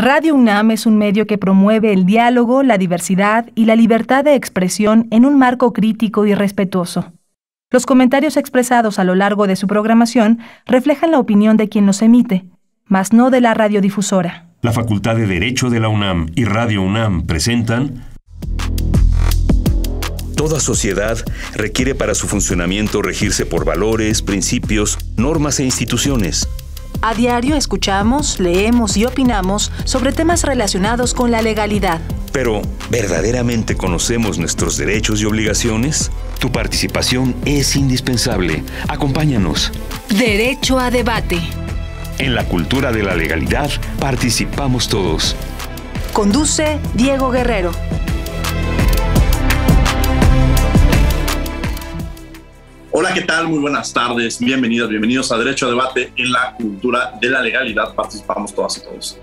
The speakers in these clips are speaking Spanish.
Radio UNAM es un medio que promueve el diálogo, la diversidad y la libertad de expresión en un marco crítico y respetuoso. Los comentarios expresados a lo largo de su programación reflejan la opinión de quien los emite, mas no de la radiodifusora. La Facultad de Derecho de la UNAM y Radio UNAM presentan... Toda sociedad requiere para su funcionamiento regirse por valores, principios, normas e instituciones. A diario escuchamos, leemos y opinamos sobre temas relacionados con la legalidad. Pero, ¿verdaderamente conocemos nuestros derechos y obligaciones? Tu participación es indispensable. Acompáñanos. Derecho a debate. En la cultura de la legalidad participamos todos. Conduce Diego Guerrero. Hola, ¿qué tal? Muy buenas tardes. Bienvenidos a Derecho a Debate. En la cultura de la legalidad participamos todas y todos.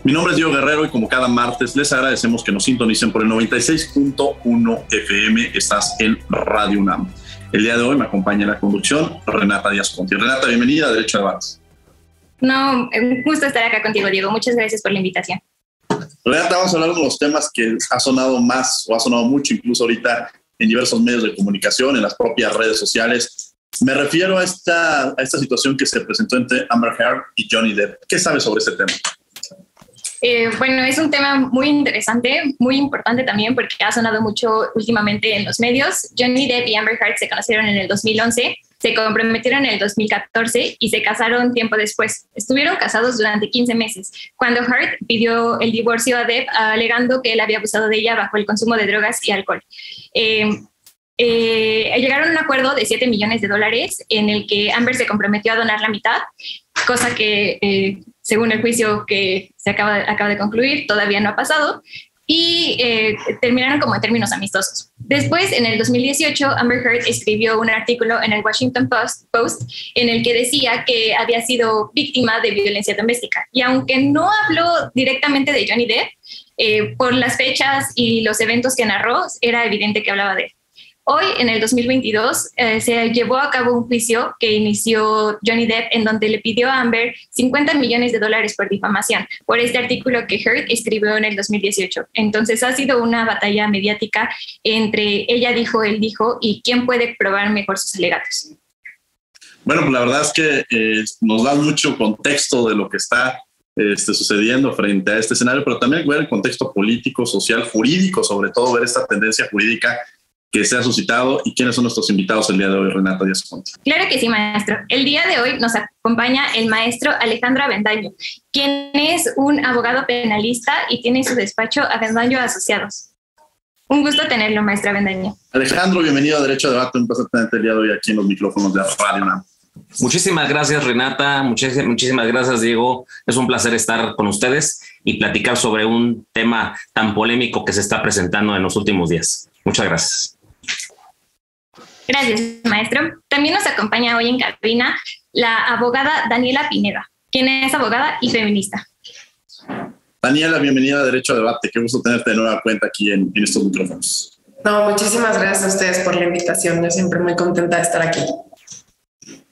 Mi nombre es Diego Guerrero y como cada martes les agradecemos que nos sintonicen por el 96.1 FM. Estás en Radio UNAM. El día de hoy me acompaña en la conducción Renata Díaz Conti. Renata, bienvenida a Derecho a Debate. No, un gusto estar acá contigo, Diego. Muchas gracias por la invitación. Renata, vamos a hablar de los temas que ha sonado más o ha sonado mucho incluso ahorita en diversos medios de comunicación, en las propias redes sociales. Me refiero a esta situación que se presentó entre Amber Heard y Johnny Depp. ¿Qué sabes sobre este tema? Bueno, es un tema muy interesante, muy importante también porque ha sonado mucho últimamente en los medios. Johnny Depp y Amber Heard se conocieron en el 2011, se comprometieron en el 2014 y se casaron tiempo después. Estuvieron casados durante 15 meses, cuando Heard pidió el divorcio a Depp alegando que él había abusado de ella bajo el consumo de drogas y alcohol. Llegaron a un acuerdo de $7 millones en el que Amber se comprometió a donar la mitad, cosa que según el juicio que se acaba de concluir todavía no ha pasado, y terminaron como en términos amistosos. Después, en el 2018, Amber Heard escribió un artículo en el Washington Post en el que decía que había sido víctima de violencia doméstica, y aunque no habló directamente de Johnny Depp, por las fechas y los eventos que narró, era evidente que hablaba de él. Hoy, en el 2022, se llevó a cabo un juicio que inició Johnny Depp en donde le pidió a Amber $50 millones por difamación por este artículo que Heard escribió en el 2018. Entonces ha sido una batalla mediática entre ella dijo, él dijo y quién puede probar mejor sus alegatos. Bueno, pues la verdad es que nos da mucho contexto de lo que está sucediendo frente a este escenario, pero también ver el contexto político, social, jurídico, sobre todo ver esta tendencia jurídica que se ha suscitado. ¿Y quiénes son nuestros invitados el día de hoy, Renata Díaz Conti? Claro que sí, maestro. El día de hoy nos acompaña el maestro Alejandro Avendaño, quien es un abogado penalista y tiene su despacho Avendaño Asociados. Un gusto tenerlo, maestro Avendaño. Alejandro, bienvenido a Derecho a Debate. Un placer tenerte el día de hoy aquí en los micrófonos de Radio UNAM. Muchísimas gracias, Renata. Muchísimas gracias, Diego. Es un placer estar con ustedes y platicar sobre un tema tan polémico que se está presentando en los últimos días. Muchas gracias. Gracias, maestro. También nos acompaña hoy en cabina la abogada Daniela Pineda, quien es abogada y feminista. Daniela, bienvenida a Derecho a Debate. Qué gusto tenerte de nueva cuenta aquí en estos micrófonos. No, muchísimas gracias a ustedes por la invitación. Yo siempre muy contenta de estar aquí.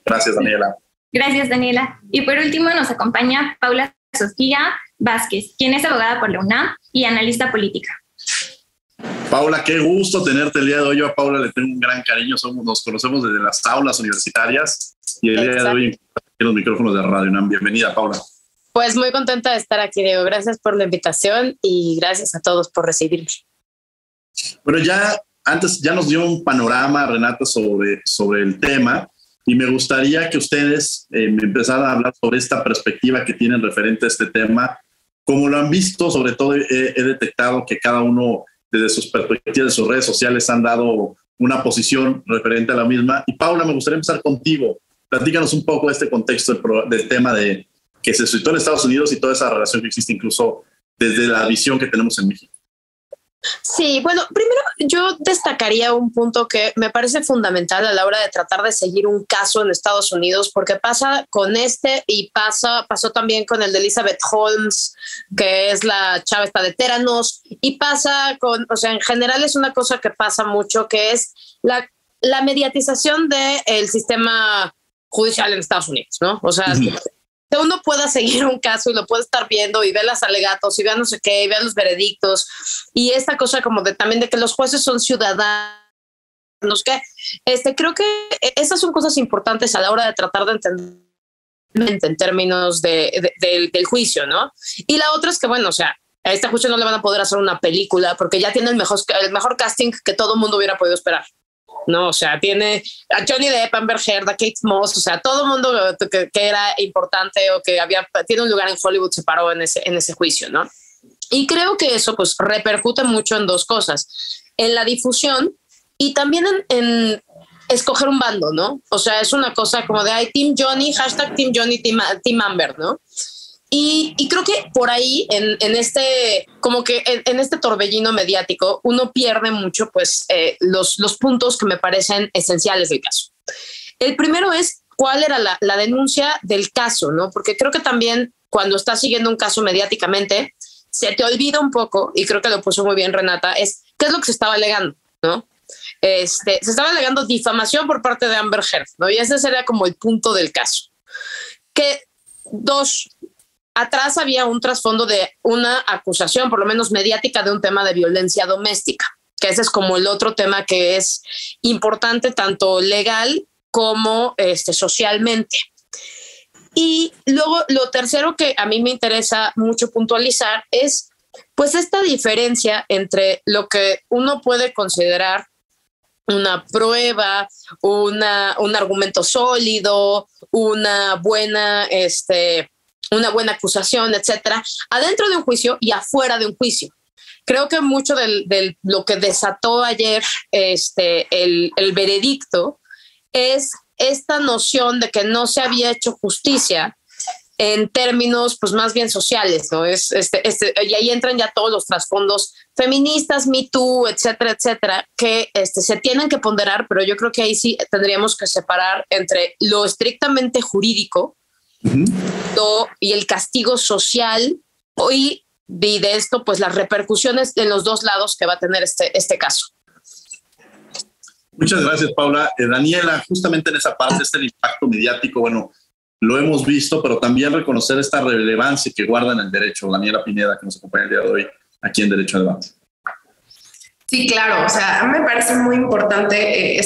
Gracias, Daniela. Gracias, Daniela. Y por último nos acompaña Paula Sofía Vázquez, quien es abogada por la UNAM y analista política. Paula, qué gusto tenerte el día de hoy. Yo a Paula le tengo un gran cariño. Nos conocemos desde las aulas universitarias y el día de hoy en los micrófonos de Radio UNAM. Bienvenida, Paula. Pues muy contenta de estar aquí, Diego. Gracias por la invitación y gracias a todos por recibirme. Bueno, ya nos dio un panorama, Renata, sobre el tema, y me gustaría que ustedes me empezaran a hablar sobre esta perspectiva que tienen referente a este tema. Como lo han visto, sobre todo he detectado que cada uno desde sus perspectivas, de sus redes sociales, han dado una posición referente a la misma. Y Paula, me gustaría empezar contigo. Platícanos un poco de este contexto del tema de que se suscitó en Estados Unidos y toda esa relación que existe incluso desde la visión que tenemos en México. Sí, bueno, primero yo destacaría un punto que me parece fundamental a la hora de tratar de seguir un caso en Estados Unidos, porque pasa con y pasó también con el de Elizabeth Holmes, que es la chava esta de Theranos, y pasa en general es una cosa que pasa mucho, que es la mediatización del sistema judicial en Estados Unidos, ¿no? O sea, uno pueda seguir un caso y lo puede estar viendo y ver las alegatos y ver no sé qué, y ver los veredictos y esta cosa como también de que los jueces son ciudadanos, que creo que esas son cosas importantes a la hora de tratar de entender en términos del juicio, ¿no? Y la otra es que, bueno, o sea, a este juicio no le van a poder hacer una película porque ya tiene el mejor casting que todo el mundo hubiera podido esperar. No, o sea, tiene a Johnny Depp, Amber Heard, a Kate Moss, o sea, todo el mundo que era importante o que tiene un lugar en Hollywood se paró en ese juicio, ¿no? Y creo que eso pues repercute mucho en dos cosas, en la difusión y también en escoger un bando, ¿no? O sea, es una cosa como de Team Johnny, hashtag Team Johnny, Team Amber, ¿no? Y creo que por ahí, en este torbellino mediático, uno pierde mucho, pues, los puntos que me parecen esenciales del caso. El primero es cuál era la denuncia del caso, ¿no? Porque creo que también cuando estás siguiendo un caso mediáticamente, se te olvida un poco, y creo que lo puso muy bien Renata, es qué es lo que se estaba alegando, ¿no? Se estaba alegando difamación por parte de Amber Heard, ¿no? Y ese sería como el punto del caso. Atrás había un trasfondo de una acusación, por lo menos mediática, de un tema de violencia doméstica, que ese es como el otro tema que es importante, tanto legal como socialmente. Y luego lo tercero que a mí me interesa mucho puntualizar es pues esta diferencia entre lo que uno puede considerar una prueba, un argumento sólido, una buena acusación, etcétera, adentro de un juicio y afuera de un juicio. Creo que mucho de lo que desató ayer el veredicto es esta noción de que no se había hecho justicia en términos pues más bien sociales, ¿no? Y ahí entran ya todos los trasfondos feministas, Me Too, etcétera, etcétera, que se tienen que ponderar, pero yo creo que ahí sí tendríamos que separar entre lo estrictamente jurídico y el castigo social y de esto pues las repercusiones en los dos lados que va a tener este caso. Muchas gracias, Paula. Daniela, justamente en esa parte el impacto mediático, bueno, lo hemos visto, pero también reconocer esta relevancia que guarda en el derecho. Daniela Pineda, que nos acompaña el día de hoy aquí en Derecho a Debate. Sí, claro, o sea, a mí me parece muy importante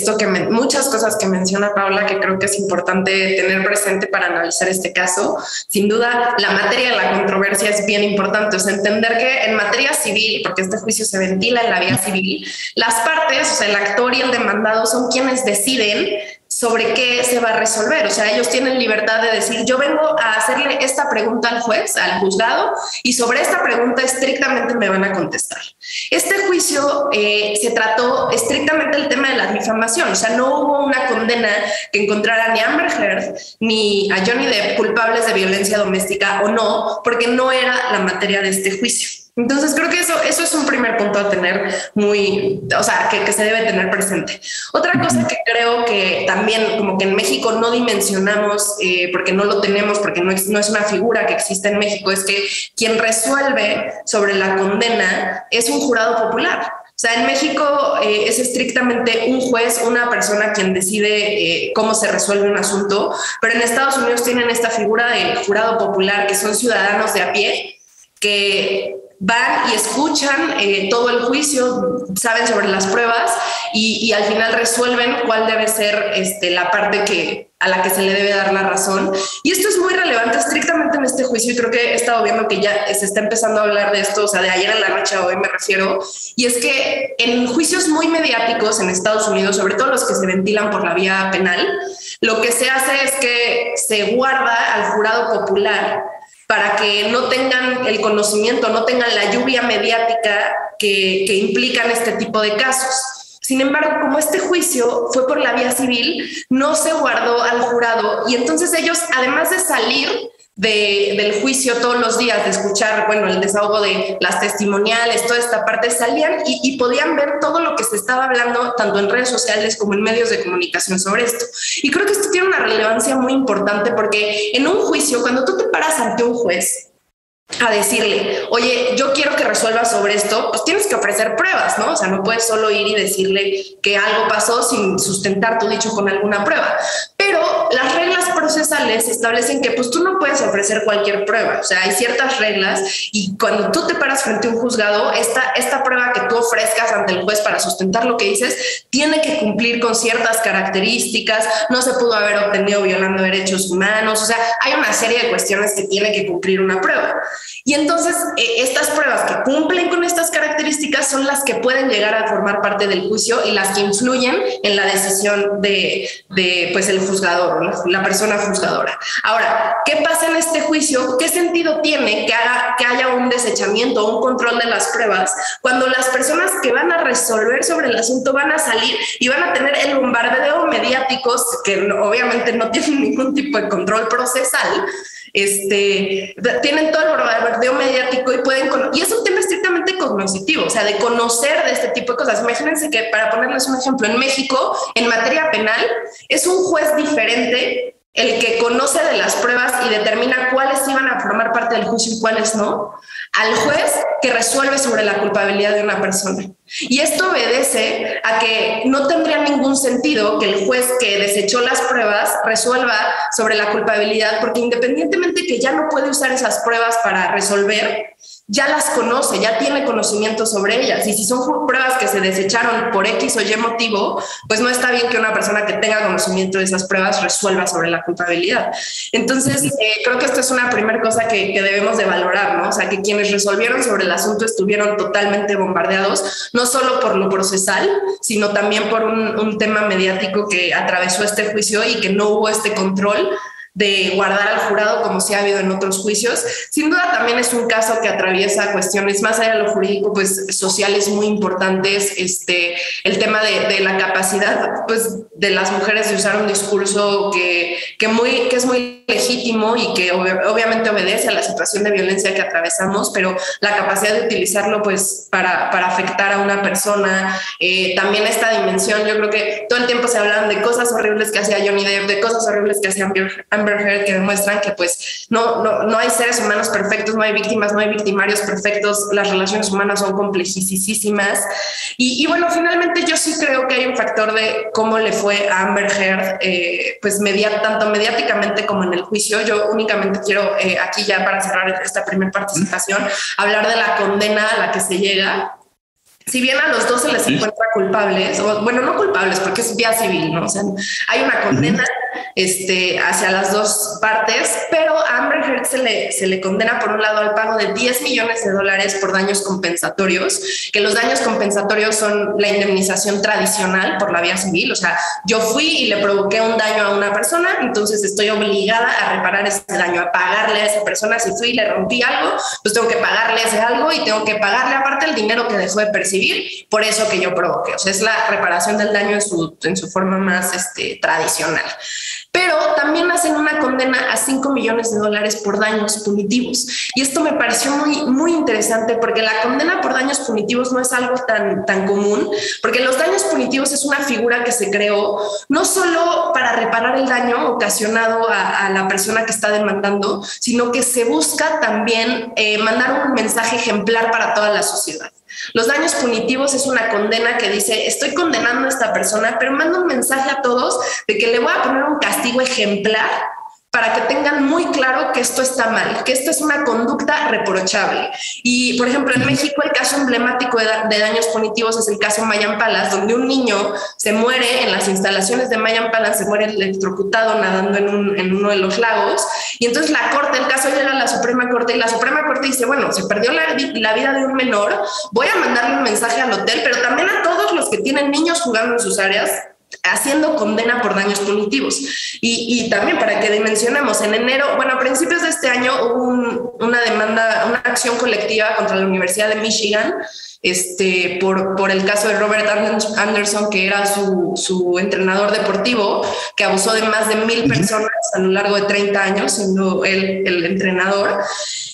muchas cosas que menciona Paula, que creo que es importante tener presente para analizar este caso. Sin duda, la materia de la controversia es bien importante, o sea, entender que en materia civil, porque este juicio se ventila en la vía civil, las partes, o sea, el actor y el demandado son quienes deciden sobre qué se va a resolver. O sea, ellos tienen libertad de decir, yo vengo a hacerle esta pregunta al juez, al juzgado, y sobre esta pregunta estrictamente me van a contestar. Este juicio se trató estrictamente el tema de la difamación. O sea, no hubo una condena que encontrara ni a Amber Heard ni a Johnny Depp culpables de violencia doméstica o no, porque no era la materia de este juicio. Entonces creo que eso es un primer punto a tener que se debe tener presente. Otra cosa que creo que también como que en México no dimensionamos porque no lo tenemos, porque no es una figura que existe en México, es que quien resuelve sobre la condena es un jurado popular. O sea, en México es estrictamente un juez, una persona quien decide cómo se resuelve un asunto, pero en Estados Unidos tienen esta figura del jurado popular, que son ciudadanos de a pie, que van y escuchan todo el juicio, saben sobre las pruebas y al final resuelven cuál debe ser la parte a la que se le debe dar la razón. Y esto es muy relevante estrictamente en este juicio y creo que he estado viendo que ya se está empezando a hablar de esto, o sea, de ayer en la noche a hoy me refiero, y es que en juicios muy mediáticos en Estados Unidos, sobre todo los que se ventilan por la vía penal, lo que se hace es que se guarda al jurado popular para que no tengan el conocimiento, no tengan la lluvia mediática que implican este tipo de casos. Sin embargo, como este juicio fue por la vía civil, no se guardó al jurado y entonces ellos, además de salir del juicio todos los días, de escuchar, bueno, el desahogo de las testimoniales, toda esta parte, salían y podían ver todo lo que se estaba hablando, tanto en redes sociales como en medios de comunicación sobre esto. Y creo que esto tiene una relevancia muy importante porque en un juicio, cuando tú te paras ante un juez a decirle, oye, yo quiero que resuelva sobre esto, pues tienes que ofrecer pruebas, ¿no? O sea, no puedes solo ir y decirle que algo pasó sin sustentar tu dicho con alguna prueba. Pero las reglas procesales establecen que pues tú no puedes ofrecer cualquier prueba, o sea, hay ciertas reglas y cuando tú te paras frente a un juzgado, esta prueba que tú ofrezcas ante el juez para sustentar lo que dices, tiene que cumplir con ciertas características, no se pudo haber obtenido violando derechos humanos, o sea, hay una serie de cuestiones que tiene que cumplir una prueba. Y entonces estas pruebas que cumplen con estas características son las que pueden llegar a formar parte del juicio y las que influyen en la decisión de pues el juzgador, la persona juzgadora. Ahora, ¿qué pasa en este juicio? ¿Qué sentido tiene que haya un desechamiento o un control de las pruebas cuando las personas que van a resolver sobre el asunto van a salir y van a tener el bombardeo mediáticos que obviamente no tienen ningún tipo de control procesal? Tienen todo el bombardeo mediático y es un tema estrictamente cognitivo, o sea, de conocer de este tipo de cosas. Imagínense que, para ponerles un ejemplo, en México, en materia penal, es un juez diferente el que conoce de las pruebas y determina cuáles iban a formar parte del juicio y cuáles no, al juez que resuelve sobre la culpabilidad de una persona. Y esto obedece a que no tendría ningún sentido que el juez que desechó las pruebas resuelva sobre la culpabilidad, porque independientemente que ya no puede usar esas pruebas para resolver, ya las conoce, ya tiene conocimiento sobre ellas. Y si son pruebas que se desecharon por X o Y motivo, pues no está bien que una persona que tenga conocimiento de esas pruebas resuelva sobre la culpabilidad. Entonces, creo que esto es una primera cosa que debemos de valorar, ¿no? O sea, que quienes resolvieron sobre el asunto estuvieron totalmente bombardeados, no solo por lo procesal, sino también por un tema mediático que atravesó este juicio y que no hubo este control de guardar al jurado como sí ha habido en otros juicios. Sin duda también es un caso que atraviesa cuestiones más allá de lo jurídico, pues sociales muy importantes, el tema de la capacidad pues de las mujeres de usar un discurso que es muy legítimo y que obviamente obedece a la situación de violencia que atravesamos, pero la capacidad de utilizarlo pues para afectar a una persona, también esta dimensión. Yo creo que todo el tiempo se hablan de cosas horribles que hacía Johnny Depp, de cosas horribles que hacía Amber Heard, que demuestran que pues no hay seres humanos perfectos, no hay víctimas, no hay victimarios perfectos, las relaciones humanas son complejísimas y bueno, finalmente yo sí creo que hay un factor de cómo le fue a Amber Heard, pues tanto mediáticamente como en el juicio. Yo únicamente quiero aquí ya para cerrar esta primera participación hablar de la condena a la que se llega. Si bien a los dos se les encuentra culpables, o bueno, no culpables porque es vía civil, ¿no? O sea, hay una condena hacia las dos partes, pero a Amber Heard se le condena por un lado al pago de $10 millones por daños compensatorios, que los daños compensatorios son la indemnización tradicional por la vía civil. O sea, yo fui y le provoqué un daño a una persona, entonces estoy obligada a reparar ese daño, a pagarle a esa persona. Si fui y le rompí algo, pues tengo que pagarle ese algo y tengo que pagarle aparte el dinero que dejó de percibir por eso que yo provoqué. O sea, es la reparación del daño en su forma más tradicional. Pero también hacen una condena a $5 millones por daños punitivos. Y esto me pareció muy, muy interesante porque la condena por daños punitivos no es algo tan común, porque los daños punitivos es una figura que se creó no solo para reparar el daño ocasionado a la persona que está demandando, sino que se busca también mandar un mensaje ejemplar para toda la sociedad. Los daños punitivos es una condena que dice, estoy condenando a esta persona, pero mando un mensaje a todos de que le voy a poner un castigo ejemplar para que tengan muy claro que esto está mal, que esto es una conducta reprochable. Y, por ejemplo, en México el caso emblemático de daños punitivos es el caso Mayan Palace, donde un niño se muere en las instalaciones de Mayan Palace, se muere electrocutado nadando en uno de los lagos, y entonces el caso llega a la Suprema Corte, y la Suprema Corte dice, bueno, se perdió la vida de un menor, voy a mandarle un mensaje al hotel, pero también a todos los que tienen niños jugando en sus áreas, haciendo condena por daños punitivos. Y también para que dimensionemos, en enero, bueno, a principios de este año hubo una demanda, una acción colectiva contra la Universidad de Michigan, por el caso de Robert Anderson, que era su entrenador deportivo, que abusó de más de 1,000 personas a lo largo de 30 años, siendo él el entrenador.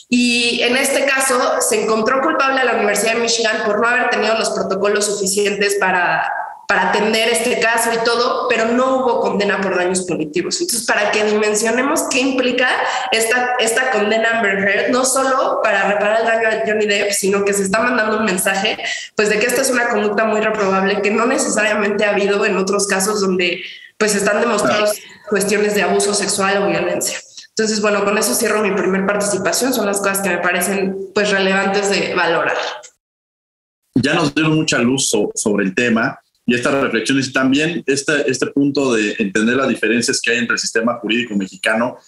Y en este caso se encontró culpable a la Universidad de Michigan por no haber tenido los protocolos suficientes para atender este caso y todo, pero no hubo condena por daños punitivos. Entonces, para que dimensionemos qué implica esta condena a Amber Heard, no solo para reparar el daño a Johnny Depp, sino que se está mandando un mensaje pues de que esta es una conducta muy reprobable que no necesariamente ha habido en otros casos donde pues están demostrados cuestiones de abuso sexual o violencia. Entonces, bueno, con eso cierro mi primer participación. Son las cosas que me parecen pues relevantes de valorar. Ya nos dieron mucha luz sobre el tema y estas reflexiones y también este punto de entender las diferencias que hay entre el sistema jurídico mexicano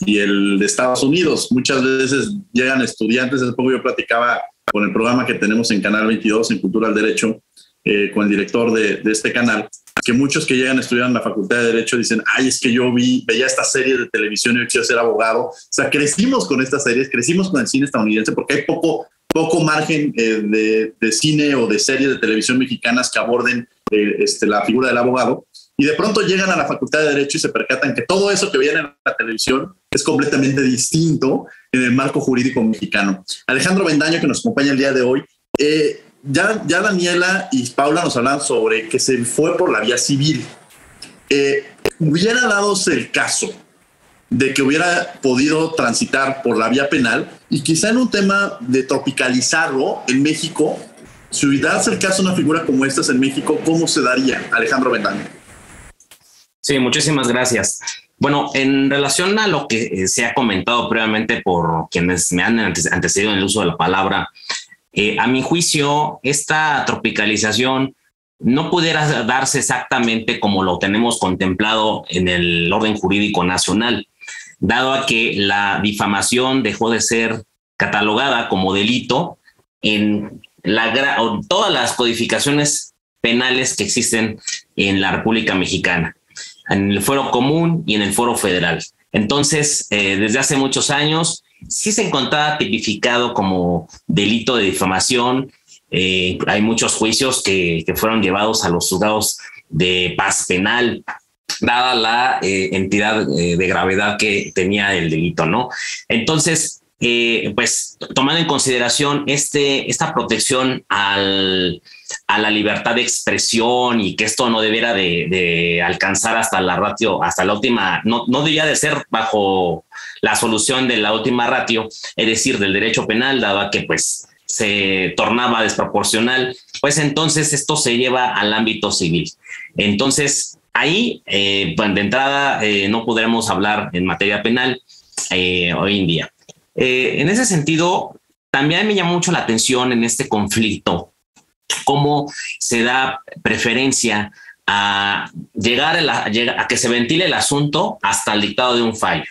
y el de Estados Unidos. Muchas veces llegan estudiantes, hace poco yo platicaba con el programa que tenemos en Canal 22, en Cultura al Derecho, con el director de este canal, que muchos que llegan a estudiar en la Facultad de Derecho dicen, ay, es que yo veía esta serie de televisión y yo quiero ser abogado. O sea, crecimos con estas series, crecimos con el cine estadounidense porque hay poco margen de cine o de series de televisión mexicanas que aborden la figura del abogado. Y de pronto llegan a la Facultad de Derecho y se percatan que todo eso que veían en la televisión es completamente distinto en el marco jurídico mexicano. Alejandro Bendaño, que nos acompaña el día de hoy, ya Daniela y Paula nos hablan sobre que se fue por la vía civil. Hubiera dado el caso de que hubiera podido transitar por la vía penal y quizá en un tema de tropicalizarlo en México, si hubiera dado el caso una figura como esta en México, ¿cómo se daría? Alejandro Bendaño. Sí, muchísimas gracias. Bueno, en relación a lo que se ha comentado previamente por quienes me han antecedido en el uso de la palabra, a mi juicio, esta tropicalización no pudiera darse exactamente como lo tenemos contemplado en el orden jurídico nacional, dado a que la difamación dejó de ser catalogada como delito en todas las codificaciones penales que existen en la República Mexicana, en el fuero común y en el fuero federal. Entonces, desde hace muchos años, sí se encontraba tipificado como delito de difamación. Hay muchos juicios que fueron llevados a los juzgados de paz penal, dada la entidad de gravedad que tenía el delito, ¿no? Entonces, pues tomando en consideración esta protección a la libertad de expresión y que esto no debiera de alcanzar hasta la ratio, hasta la última, no debía de ser bajo la solución de la última ratio, es decir, del derecho penal, dado a que pues se tornaba desproporcional, pues entonces esto se lleva al ámbito civil. Entonces ahí, pues de entrada, no podremos hablar en materia penal hoy en día. En ese sentido, también me llama mucho la atención en este conflicto cómo se da preferencia a llegar a que se ventile el asunto hasta el dictado de un fallo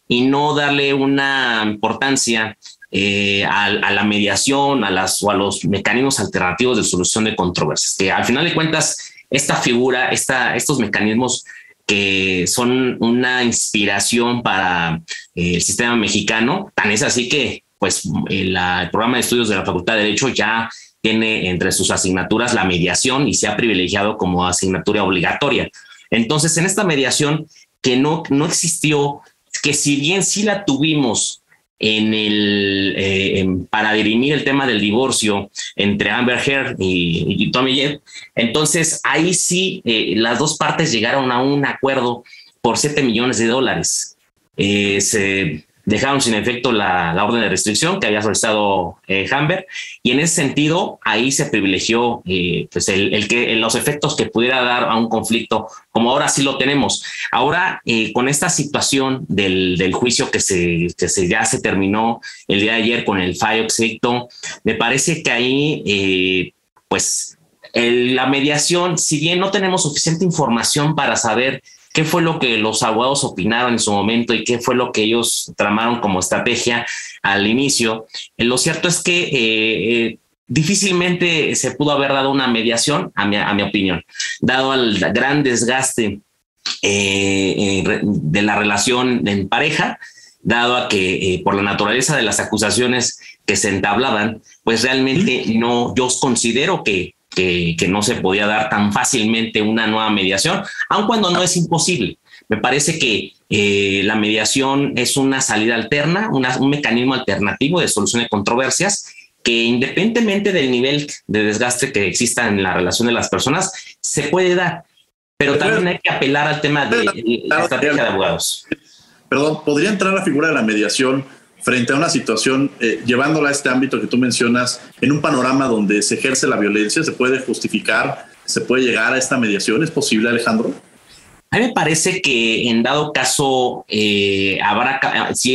y no darle una importancia a la mediación, a los mecanismos alternativos de solución de controversias, que al final de cuentas esta figura, estos mecanismos que son una inspiración para el sistema mexicano. Tan es así que pues, el programa de estudios de la Facultad de Derecho ya tiene entre sus asignaturas la mediación y se ha privilegiado como asignatura obligatoria. Entonces, en esta mediación que no existió, que si bien sí la tuvimos para dirimir el tema del divorcio entre Amber Heard y Tommy Jeff, entonces ahí sí las dos partes llegaron a un acuerdo por $7 millones. Se dejaron sin efecto la orden de restricción que había solicitado Amber, y en ese sentido ahí se privilegió pues los efectos que pudiera dar a un conflicto, como ahora sí lo tenemos. Ahora con esta situación del juicio que ya se terminó el día de ayer con el fallo estricto, me parece que ahí pues la mediación, si bien no tenemos suficiente información para saber qué fue lo que los abogados opinaron en su momento y qué fue lo que ellos tramaron como estrategia al inicio, lo cierto es que difícilmente se pudo haber dado una mediación, a mi opinión, dado el gran desgaste de la relación en pareja, dado a que por la naturaleza de las acusaciones que se entablaban, pues realmente yo considero que no se podía dar tan fácilmente una nueva mediación, aun cuando no es imposible. Me parece que la mediación es una salida alterna, un mecanismo alternativo de solución de controversias que, independientemente del nivel de desgaste que exista en la relación de las personas, se puede dar, pero también hay que apelar al tema de la estrategia de abogados. Perdón, ¿podría entrar la figura de la mediación frente a una situación, llevándola a este ámbito que tú mencionas, en un panorama donde se ejerce la violencia? ¿Se puede justificar, se puede llegar a esta mediación? ¿Es posible, Alejandro? A mí me parece que en dado caso si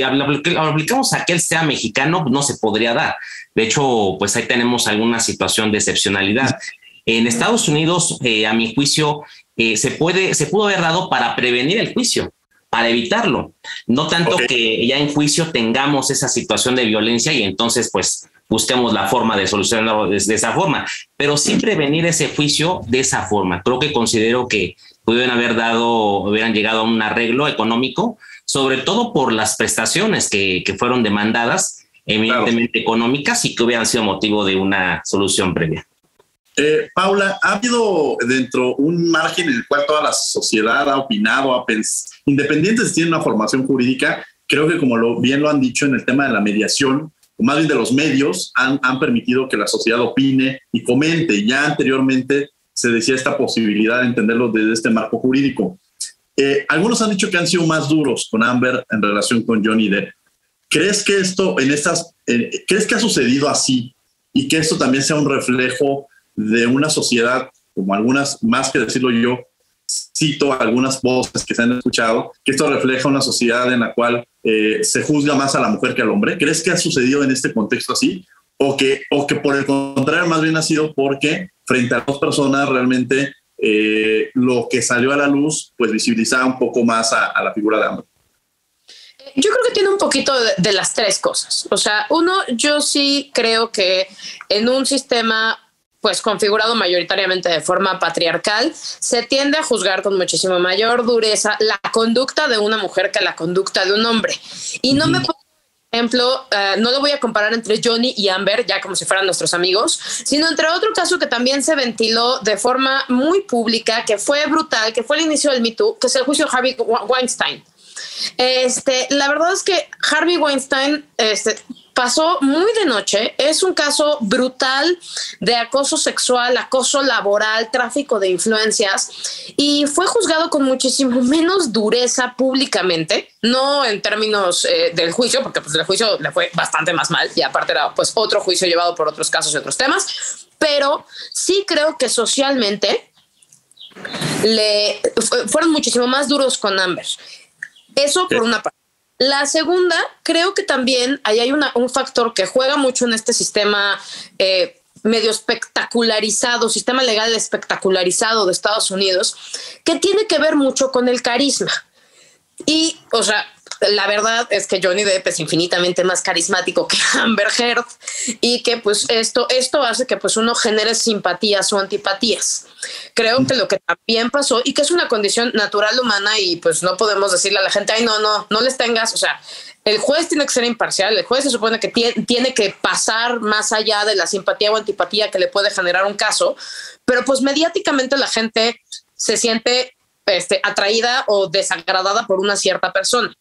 aplicamos a que él sea mexicano, no se podría dar. De hecho, pues ahí tenemos alguna situación de excepcionalidad. En Estados Unidos, a mi juicio, se pudo haber dado para prevenir el juicio, para evitarlo. No tanto que ya en juicio tengamos esa situación de violencia y entonces pues busquemos la forma de solucionarlo de esa forma, pero sí prevenir ese juicio de esa forma. Creo que considero que hubieran llegado a un arreglo económico, sobre todo por las prestaciones que fueron demandadas, evidentemente económicas, y que hubieran sido motivo de una solución previa. Paula, ¿ha habido dentro un margen en el cual toda la sociedad ha opinado, independientes si tienen una formación jurídica? Creo que como bien lo han dicho en el tema de la mediación, o más bien de los medios, han permitido que la sociedad opine y comente. Ya anteriormente se decía esta posibilidad de entenderlo desde este marco jurídico. Algunos han dicho que han sido más duros con Amber en relación con Johnny Depp. ¿Crees que crees que ha sucedido así y que esto también sea un reflejo de una sociedad, como algunas, más que decirlo yo, cito algunas voces que se han escuchado, que esto refleja una sociedad en la cual se juzga más a la mujer que al hombre? ¿Crees que ha sucedido en este contexto así? ¿O que por el contrario más bien ha sido porque frente a dos personas realmente lo que salió a la luz pues visibilizaba un poco más a la figura de Amber? Yo creo que tiene un poquito de las tres cosas. O sea, uno, yo sí creo que en un sistema pues configurado mayoritariamente de forma patriarcal, se tiende a juzgar con muchísimo mayor dureza la conducta de una mujer que la conducta de un hombre. Y no me pongo ejemplo, no lo voy a comparar entre Johnny y Amber, ya como si fueran nuestros amigos, sino entre otro caso que también se ventiló de forma muy pública, que fue brutal, que fue el inicio del Me Too, que es el juicio de Harvey Weinstein. La verdad es que Harvey Weinstein pasó muy de noche. Es un caso brutal de acoso sexual, acoso laboral, tráfico de influencias, y fue juzgado con muchísimo menos dureza públicamente, no en términos del juicio, porque pues el juicio le fue bastante más mal y aparte era pues otro juicio llevado por otros casos y otros temas, pero sí creo que socialmente fueron muchísimo más duros con Amber. Eso por una parte. La segunda, creo que también ahí hay un factor que juega mucho en este sistema medio espectacularizado, sistema legal espectacularizado de Estados Unidos, que tiene que ver mucho con el carisma. Y, o sea, la verdad es que Johnny Depp es infinitamente más carismático que Amber Heard y que pues esto hace que pues uno genere simpatías o antipatías. Creo que lo que también pasó y que es una condición natural humana y pues no podemos decirle a la gente, ay, no les tengas, o sea, el juez tiene que ser imparcial, el juez se supone que tiene que pasar más allá de la simpatía o antipatía que le puede generar un caso, pero pues mediáticamente la gente se siente atraída o desagradada por una cierta persona.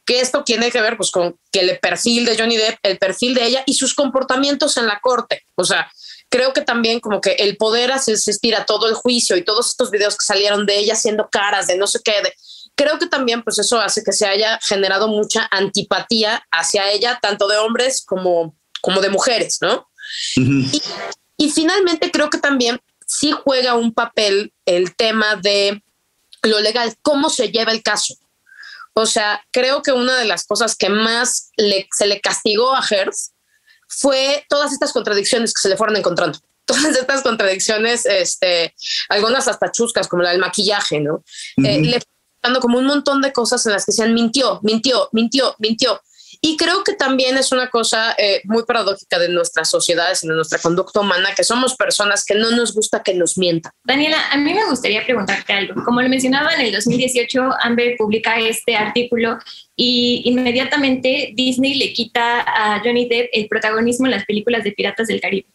Que esto tiene que ver pues con que el perfil de Johnny Depp, el perfil de ella y sus comportamientos en la corte. O sea, creo que también como que el poder asistir a todo el juicio y todos estos videos que salieron de ella haciendo caras de no sé qué, creo que también pues eso hace que se haya generado mucha antipatía hacia ella, tanto de hombres como de mujeres, ¿no? Uh-huh. Y finalmente creo que también sí juega un papel el tema de lo legal, cómo se lleva el caso. O sea, creo que una de las cosas que más se le castigó a Heard fue todas estas contradicciones que se le fueron encontrando. Todas estas contradicciones, algunas hasta chuscas, como la del maquillaje, ¿no? Uh-huh. Le fue dando como un montón de cosas en las que decían mintió. Y creo que también es una cosa muy paradójica de nuestras sociedades y de nuestra conducta humana, que somos personas que no nos gusta que nos mientan. Daniela, a mí me gustaría preguntarte algo. Como lo mencionaba, en el 2018 Amber publica este artículo y inmediatamente Disney le quita a Johnny Depp el protagonismo en las películas de Piratas del Caribe.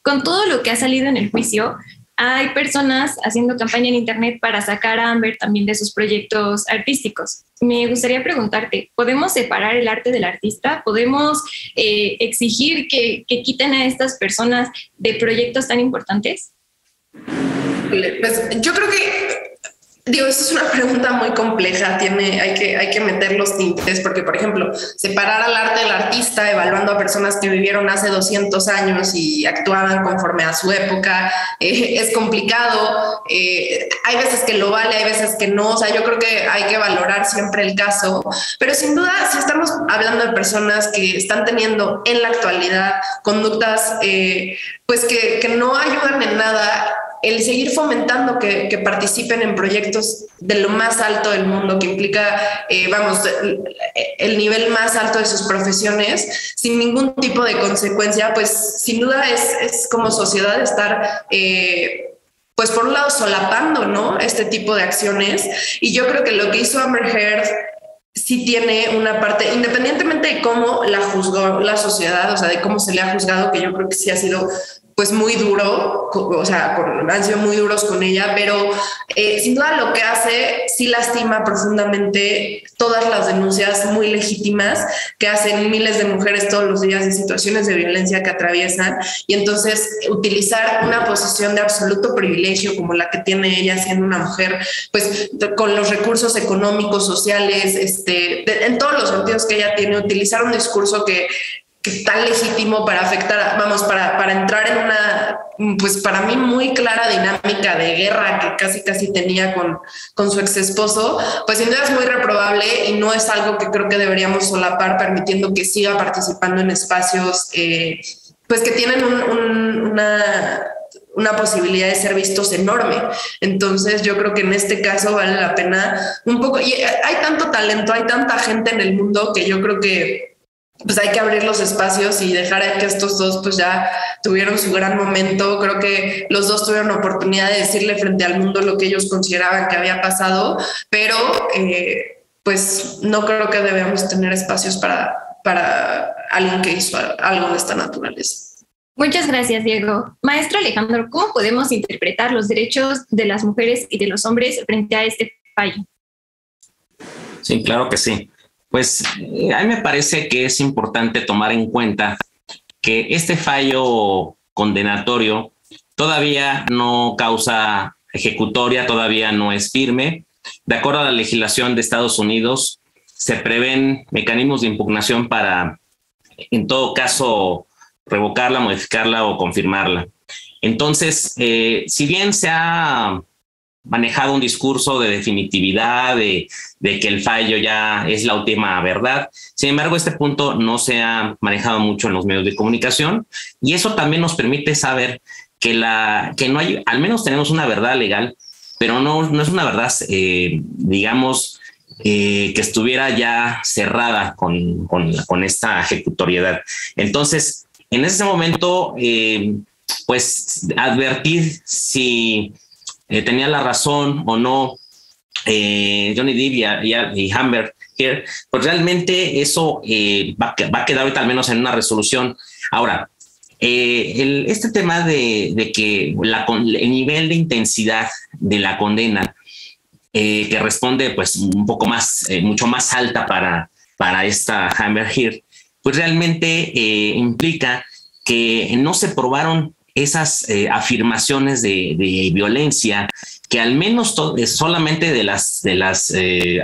Con todo lo que ha salido en el juicio, hay personas haciendo campaña en internet para sacar a Amber también de sus proyectos artísticos. Me gustaría preguntarte, ¿podemos separar el arte del artista? ¿Podemos exigir que quiten a estas personas de proyectos tan importantes? Pues yo creo que Digo, esto es una pregunta muy compleja, hay que meter los tintes, porque, por ejemplo, separar al arte del artista, evaluando a personas que vivieron hace 200 años y actuaban conforme a su época, es complicado. Hay veces que lo vale, hay veces que no. O sea, yo creo que hay que valorar siempre el caso, pero sin duda, si estamos hablando de personas que están teniendo en la actualidad conductas pues que no ayudan en nada, el seguir fomentando que participen en proyectos de lo más alto del mundo, que implica, el nivel más alto de sus profesiones, sin ningún tipo de consecuencia, pues sin duda es como sociedad estar, pues por un lado solapando, ¿no?, este tipo de acciones. Y yo creo que lo que hizo Amber Heard sí tiene una parte, independientemente de cómo la juzgó la sociedad, o sea, de cómo se le ha juzgado, que yo creo que sí ha sido pues muy duro, o sea, han sido muy duros con ella, pero sin duda lo que hace sí lastima profundamente todas las denuncias muy legítimas que hacen miles de mujeres todos los días en situaciones de violencia que atraviesan, y entonces utilizar una posición de absoluto privilegio como la que tiene ella siendo una mujer, pues con los recursos económicos, sociales, en todos los sentidos que ella tiene, utilizar un discurso que tan legítimo para afectar, para entrar en una, pues para mí muy clara dinámica de guerra que casi tenía con su ex esposo, pues sin duda es muy reprobable y no es algo que creo que deberíamos solapar, permitiendo que siga participando en espacios pues que tienen una posibilidad de ser vistos enorme. Entonces yo creo que en este caso vale la pena un poco, y hay tanto talento, hay tanta gente en el mundo que yo creo que pues hay que abrir los espacios y dejar que estos dos pues ya tuvieron su gran momento. Creo que los dos tuvieron oportunidad de decirle frente al mundo lo que ellos consideraban que había pasado, pero pues no creo que debamos tener espacios para alguien que hizo algo de esta naturaleza. Muchas gracias, Diego. Maestro Alejandro, ¿cómo podemos interpretar los derechos de las mujeres y de los hombres frente a este fallo? Sí, claro que sí. Pues a mí me parece que es importante tomar en cuenta que este fallo condenatorio todavía no causa ejecutoria, todavía no es firme. De acuerdo a la legislación de Estados Unidos, se prevén mecanismos de impugnación para, en todo caso, revocarla, modificarla o confirmarla. Entonces, si bien se ha manejado un discurso de definitividad, de que el fallo ya es la última verdad, sin embargo, este punto no se ha manejado mucho en los medios de comunicación, y eso también nos permite saber que no hay, al menos tenemos una verdad legal, pero no es una verdad, digamos, que estuviera ya cerrada con esta ejecutoriedad. Entonces, en ese momento, pues advertir si tenía la razón o no Johnny Depp y Amber Heard, pues realmente eso va a quedar ahorita al menos en una resolución. Ahora, este tema de que el nivel de intensidad de la condena que responde pues un poco más, mucho más alta para esta Amber Heard, pues realmente implica que no se probaron esas afirmaciones de violencia, que al menos solamente de las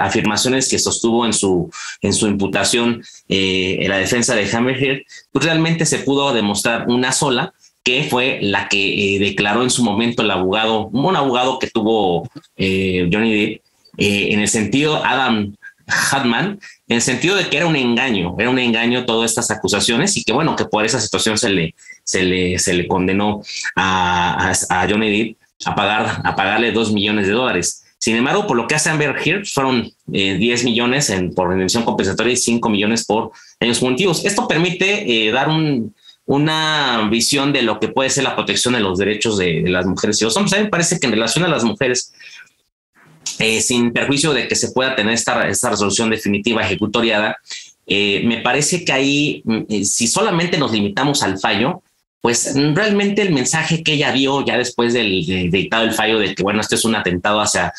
afirmaciones que sostuvo en su imputación en la defensa de Amber Heard, pues realmente se pudo demostrar una sola, que fue la que declaró en su momento un abogado que tuvo Johnny Depp, en el sentido Adam Hartman, en el sentido de que era un engaño todas estas acusaciones, y que bueno, que por esa situación se le condenó a Johnny Depp a pagarle $2 millones. Sin embargo, por lo que hace Amber Heard, fueron 10 millones por indemnización compensatoria y 5 millones por daños punitivos. Esto permite dar una visión de lo que puede ser la protección de los derechos de las mujeres y los hombres. A mí me parece que en relación a las mujeres, sin perjuicio de que se pueda tener esta resolución definitiva ejecutoriada, me parece que ahí, si solamente nos limitamos al fallo, pues realmente el mensaje que ella dio ya después del dictado del fallo de que, bueno, esto es un atentado hacia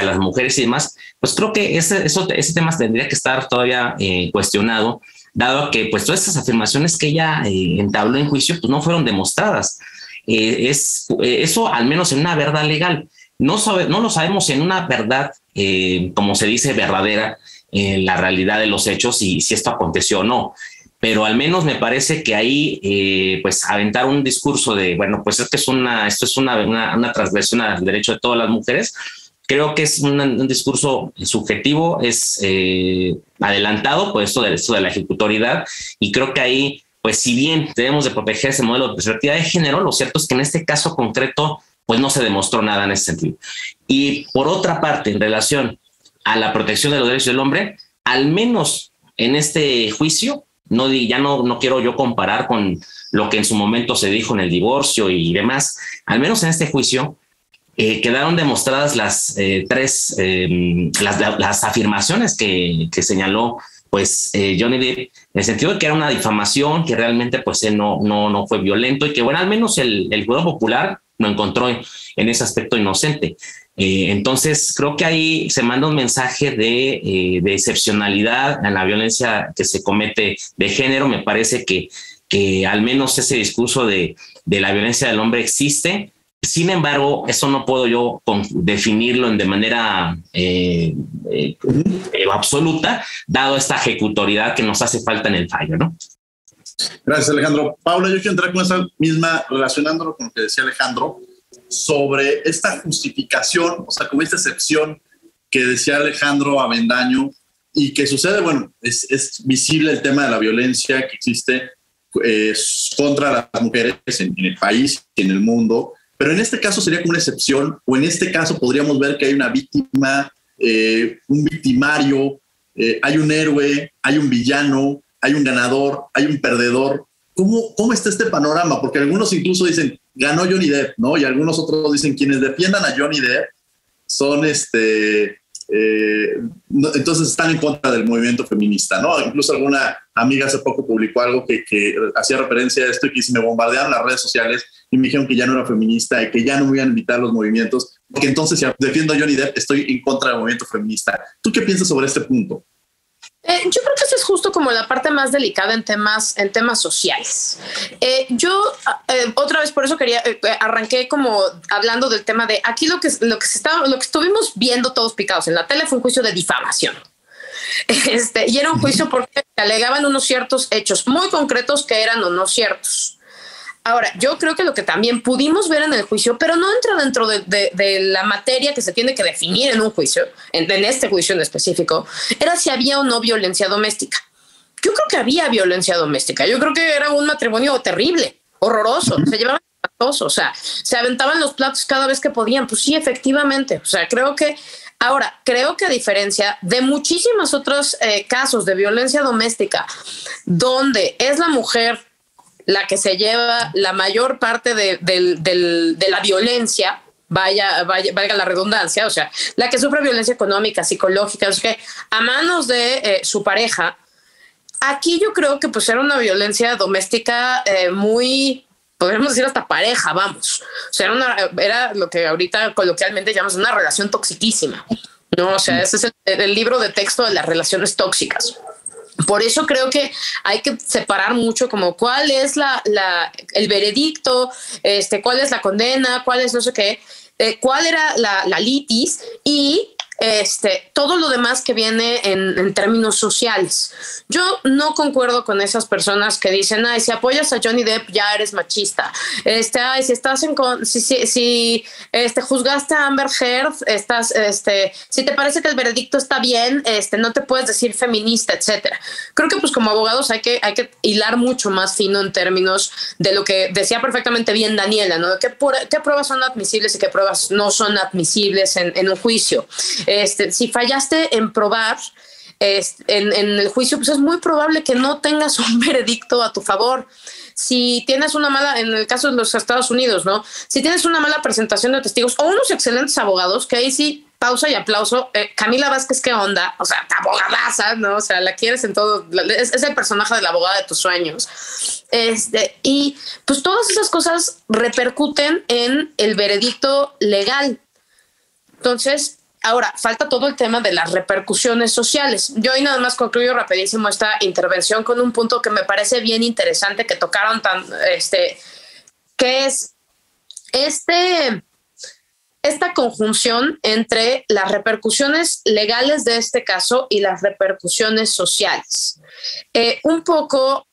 las mujeres y demás, pues creo que ese tema tendría que estar todavía cuestionado, dado que pues todas estas afirmaciones que ella entabló en juicio pues no fueron demostradas. Eso al menos en una verdad legal. no lo sabemos si en una verdad, como se dice, verdadera, la realidad de los hechos y si esto aconteció o no. Pero al menos me parece que ahí, pues, aventar un discurso de, bueno, pues esto es una transgresión al derecho de todas las mujeres. Creo que es un discurso subjetivo, es adelantado por esto de la ejecutoriedad, y creo que ahí, pues, si bien debemos de proteger ese modelo de perspectiva de género, lo cierto es que en este caso concreto, pues no se demostró nada en ese sentido. Y por otra parte, en relación a la protección de los derechos del hombre, al menos en este juicio, ya no quiero yo comparar con lo que en su momento se dijo en el divorcio y demás, al menos en este juicio, quedaron demostradas las afirmaciones que señaló, pues, Johnny Depp, en el sentido de que era una difamación, que realmente, pues, él no fue violento, y que, bueno, al menos el jurado popular lo encontró en ese aspecto inocente. Entonces, creo que ahí se manda un mensaje de excepcionalidad en la violencia que se comete de género. Me parece que al menos ese discurso de la violencia del hombre existe. Sin embargo, eso no puedo yo definirlo de manera absoluta, dado esta ejecutoriedad que nos hace falta en el fallo, ¿no? Gracias, Alejandro. Paula, yo quiero entrar con esa misma, relacionándolo con lo que decía Alejandro, sobre esta justificación, o sea, como esta excepción que decía Alejandro Avendaño, y que sucede, bueno, es visible el tema de la violencia que existe contra las mujeres en el país y en el mundo, pero en este caso sería como una excepción, o en este caso podríamos ver que hay una víctima, un victimario, hay un héroe, hay un villano, hay un ganador, hay un perdedor. ¿Cómo está este panorama? Porque algunos incluso dicen, ganó Johnny Depp, ¿no? Y algunos otros dicen, quienes defiendan a Johnny Depp son entonces están en contra del movimiento feminista, ¿no? Incluso alguna amiga hace poco publicó algo que hacía referencia a esto, y que me bombardearon las redes sociales y me dijeron que ya no era feminista y que ya no me iban a invitar a los movimientos, porque entonces si defiendo a Johnny Depp estoy en contra del movimiento feminista. ¿Tú qué piensas sobre este punto? Yo creo que esa es justo como la parte más delicada en temas sociales. Otra vez por eso arranqué como hablando del tema de aquí lo que estuvimos viendo todos picados en la tele fue un juicio de difamación. Y era un juicio porque alegaban unos ciertos hechos muy concretos que eran o no ciertos. Ahora, yo creo que lo que también pudimos ver en el juicio, pero no entra dentro de la materia que se tiene que definir en un juicio, en este juicio en específico, era si había o no violencia doméstica. Yo creo que había violencia doméstica. Yo creo que era un matrimonio terrible, horroroso. Se llevaban espantoso, o sea, se aventaban los platos cada vez que podían. Pues sí, efectivamente. O sea, creo que a diferencia de muchísimos otros casos de violencia doméstica, donde es la mujer la que se lleva la mayor parte de la violencia, valga la redundancia, o sea, la que sufre violencia económica, psicológica, o sea, a manos de su pareja. Aquí yo creo que pues era una violencia doméstica muy, podríamos decir hasta pareja, vamos. O sea, era lo que ahorita coloquialmente llamamos una relación toxiquísima, ¿no? O sea, ese es el libro de texto de las relaciones tóxicas. Por eso creo que hay que separar mucho como cuál es el veredicto, cuál es la condena, cuál es no sé qué, cuál era la litis y todo lo demás que viene en términos sociales. Yo no concuerdo con esas personas que dicen, ay, si apoyas a Johnny Depp ya eres machista. Ay, si estás si juzgaste a Amber Heard, si te parece que el veredicto está bien, no te puedes decir feminista, etcétera. Creo que pues como abogados hay que hilar mucho más fino en términos de lo que decía perfectamente bien Daniela, ¿no? ¿Qué pruebas son admisibles y qué pruebas no son admisibles en un juicio? Si fallaste en probar en el juicio, pues es muy probable que no tengas un veredicto a tu favor. Si tienes una mala, en el caso de los Estados Unidos, ¿no? Si tienes una mala presentación de testigos o unos excelentes abogados, que ahí sí, pausa y aplauso. Camila Vázquez, ¿qué onda? O sea, abogadaza, ¿no? O sea, la quieres en todo, es el personaje de la abogada de tus sueños. Y pues todas esas cosas repercuten en el veredicto legal. Entonces, ahora, falta todo el tema de las repercusiones sociales. Yo hoy nada más concluyo rapidísimo esta intervención con un punto que me parece bien interesante que tocaron que es esta conjunción entre las repercusiones legales de este caso y las repercusiones sociales. Un poco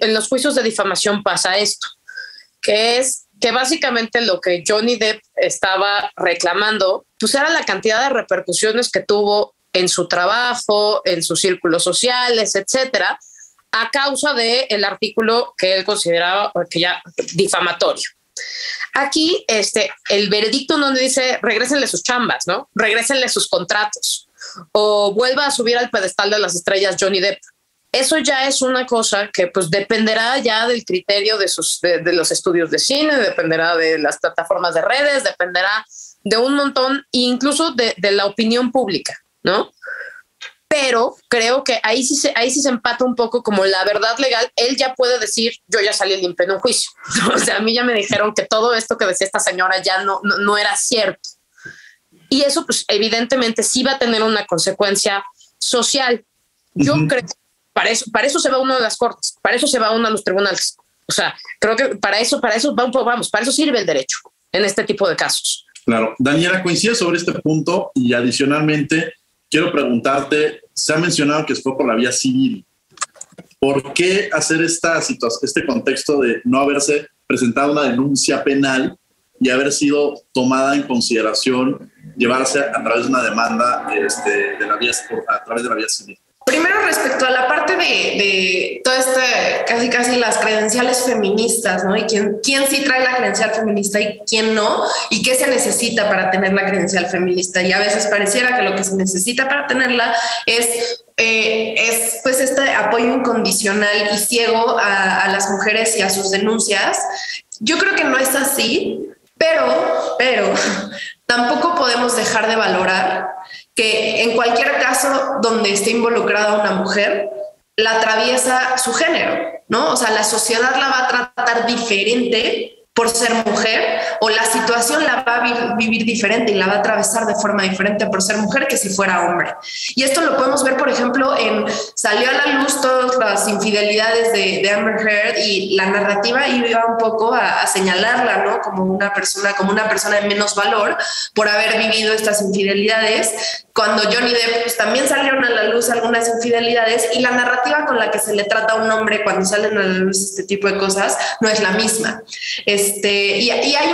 en los juicios de difamación pasa esto, que es que básicamente lo que Johnny Depp estaba reclamando, pues era la cantidad de repercusiones que tuvo en su trabajo, en sus círculos sociales, etcétera, a causa del artículo que él consideraba que ya difamatorio. Aquí el veredicto no dice regrésenle sus chambas, ¿no? Regrésenle sus contratos o vuelva a subir al pedestal de las estrellas Johnny Depp. Eso ya es una cosa que pues dependerá ya del criterio de los estudios de cine, dependerá de las plataformas de redes, dependerá de un montón, incluso de la opinión pública, ¿no? Pero creo que ahí sí se empata un poco como la verdad legal. Él ya puede decir, yo ya salí limpio en un juicio. O sea, a mí ya me dijeron que todo esto que decía esta señora ya no era cierto. Y eso pues evidentemente sí va a tener una consecuencia social. Yo creo que para eso se va uno de las cortes, para eso se va uno a los tribunales. O sea, creo que para eso para eso sirve el derecho en este tipo de casos. Claro. Daniela, coincide sobre este punto y adicionalmente quiero preguntarte, se ha mencionado que fue por la vía civil. ¿Por qué hacer este contexto de no haberse presentado una denuncia penal y haber sido tomada en consideración llevarse a través de una demanda a través de la vía civil? Primero, respecto a la parte de todo casi las credenciales feministas, ¿no? Y quién sí trae la credencial feminista y quién no, y qué se necesita para tener la credencial feminista. Y a veces pareciera que lo que se necesita para tenerla es pues este apoyo incondicional y ciego a las mujeres y a sus denuncias. Yo creo que no es así, pero tampoco podemos dejar de valorar que en cualquier caso donde esté involucrada una mujer, la atraviesa su género, ¿no? O sea, la sociedad la va a tratar diferente por ser mujer, o la situación la va a vivir diferente y la va a atravesar de forma diferente por ser mujer que si fuera hombre. Y esto lo podemos ver, por ejemplo, salió a la luz todas las infidelidades de Amber Heard, y la narrativa iba un poco a señalarla, ¿no? Como una persona de menos valor por haber vivido estas infidelidades, cuando Johnny Depp pues, también salieron a la luz algunas infidelidades, y la narrativa con la que se le trata a un hombre cuando salen a la luz este tipo de cosas no es la misma. Y hay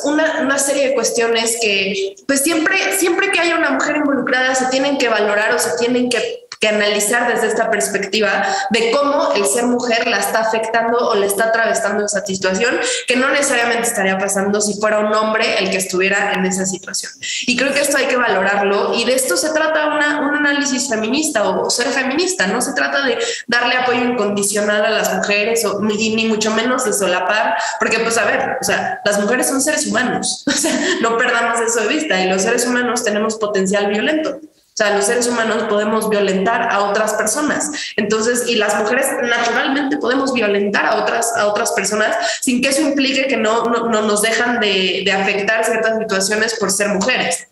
una serie de cuestiones que pues siempre que haya una mujer involucrada se tienen que valorar o se tienen que analizar desde esta perspectiva de cómo el ser mujer la está afectando o le está atravesando esa situación, que no necesariamente estaría pasando si fuera un hombre el que estuviera en esa situación. Y creo que esto hay que valorarlo, y de esto se trata un análisis feminista o ser feminista. No se trata de darle apoyo incondicional a las mujeres ni mucho menos de solapar, porque pues a ver, o sea, las mujeres son seres humanos, o sea, no perdamos eso de vista, y los seres humanos tenemos potencial violento. O sea, los seres humanos podemos violentar a otras personas. Entonces, y las mujeres naturalmente podemos violentar a otras personas sin que eso implique que no nos dejan de afectar ciertas situaciones por ser mujeres.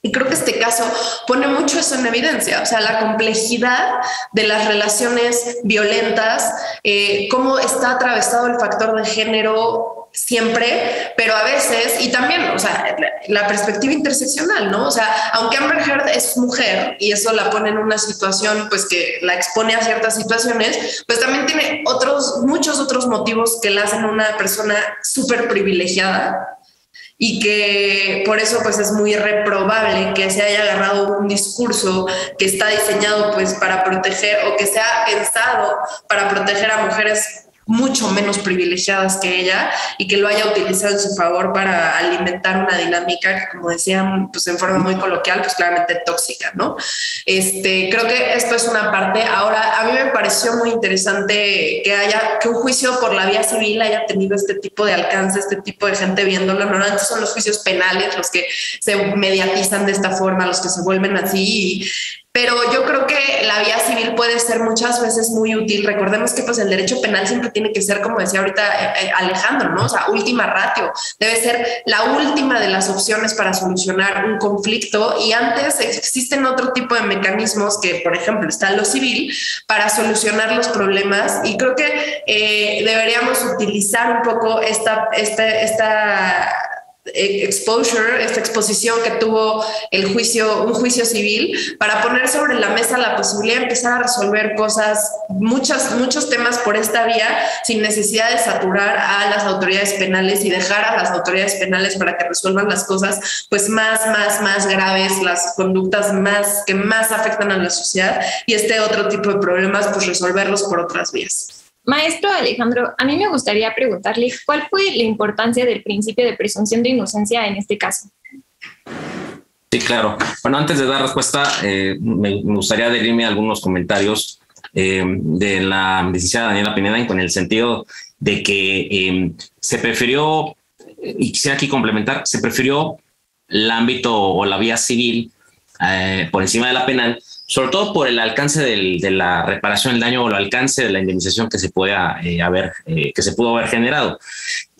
Y creo que este caso pone mucho eso en evidencia, o sea, la complejidad de las relaciones violentas, cómo está atravesado el factor de género siempre, pero a veces, y también, o sea, la perspectiva interseccional, ¿no? O sea, aunque Amber Heard es mujer y eso la pone en una situación, pues que la expone a ciertas situaciones, pues también tiene muchos otros motivos que la hacen una persona súper privilegiada, y que por eso pues es muy reprobable que se haya agarrado un discurso que está diseñado pues para proteger, o que se ha pensado para proteger a mujeres mucho menos privilegiadas que ella, y que lo haya utilizado en su favor para alimentar una dinámica que, como decían, pues en forma muy coloquial, pues claramente tóxica, ¿no? Creo que esto es una parte. Ahora, a mí me pareció muy interesante que un juicio por la vía civil haya tenido este tipo de alcance, este tipo de gente viéndolo. Normalmente son los juicios penales los que se mediatizan de esta forma, los que se vuelven así. Pero yo creo que la vía civil puede ser muchas veces muy útil. Recordemos que pues el derecho penal siempre tiene que ser, como decía ahorita Alejandro, ¿no? O sea, última ratio. Debe ser la última de las opciones para solucionar un conflicto, y antes existen otro tipo de mecanismos que, por ejemplo, está lo civil para solucionar los problemas, y creo que deberíamos utilizar un poco exposure, esta exposición que tuvo un juicio civil, para poner sobre la mesa la posibilidad de empezar a resolver cosas, muchos temas por esta vía, sin necesidad de saturar a las autoridades penales y dejar a las autoridades penales para que resuelvan las cosas pues más graves, las conductas que más afectan a la sociedad, y otro tipo de problemas pues resolverlos por otras vías. Maestro Alejandro, a mí me gustaría preguntarle cuál fue la importancia del principio de presunción de inocencia en este caso. Sí, claro. Bueno, antes de dar respuesta, me gustaría adherirme a algunos comentarios de la licenciada Daniela Pineda, con el sentido de que se prefirió, y quisiera aquí complementar, se prefirió el ámbito o la vía civil por encima de la penal, sobre todo por el alcance de la reparación del daño o el alcance de la indemnización que se pudo haber generado.